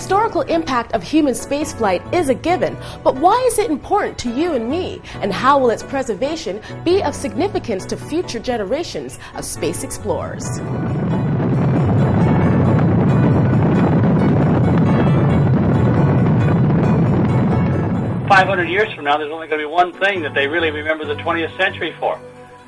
historical impact of human spaceflight is a given, but why is it important to you and me? And how will its preservation be of significance to future generations of space explorers? 500 years from now, there's only going to be one thing that they really remember the 20th century for,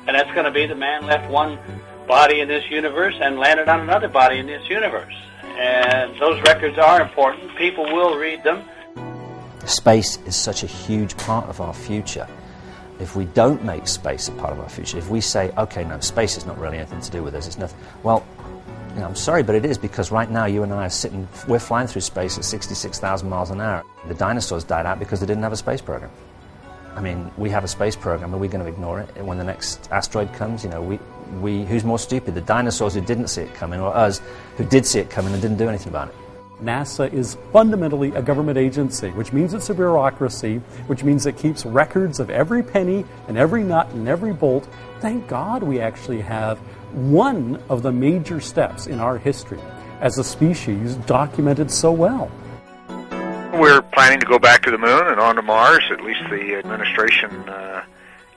and that's going to be the man left one body in this universe and landed on another body in this universe. And those records are important. People will read them. Space is such a huge part of our future. If we don't make space a part of our future, if we say, okay, no, space is not really anything to do with us, it's nothing, well, you know, I'm sorry, but it is, because right now you and I are sitting, we're flying through space at 66,000 miles an hour. The dinosaurs died out because they didn't have a space program. I mean, we have a space program, are we going to ignore it? And when the next asteroid comes, you know, we who's more stupid, the dinosaurs who didn't see it coming, or us who did see it coming and didn't do anything about it? NASA is fundamentally a government agency, which means it's a bureaucracy, which means it keeps records of every penny and every nut and every bolt. Thank God we actually have one of the major steps in our history as a species documented so well. We're planning to go back to the moon and on to Mars, at least the administration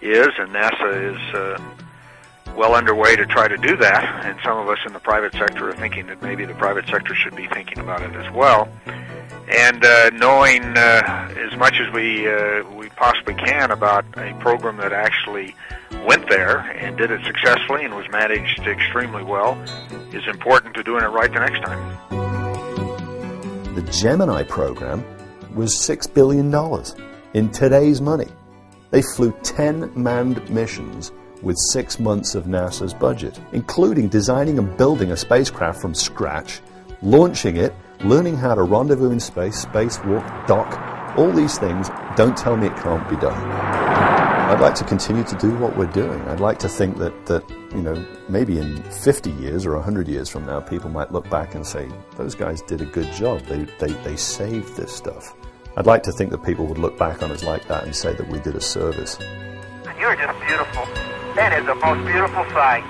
is, and NASA is well underway to try to do that, and some of us in the private sector are thinking that maybe the private sector should be thinking about it as well. And knowing as much as we possibly can about a program that actually went there and did it successfully and was managed extremely well is important to doing it right the next time. The Gemini program was $6 billion in today's money. They flew 10 manned missions with 6 months of NASA's budget, including designing and building a spacecraft from scratch, launching it, learning how to rendezvous in space, spacewalk, dock, all these things. Don't tell me it can't be done. I'd like to continue to do what we're doing. I'd like to think that you know, maybe in 50 years or 100 years from now, people might look back and say, those guys did a good job. They saved this stuff. I'd like to think that people would look back on us like that and say that we did a service. You're just beautiful. That is the most beautiful sight.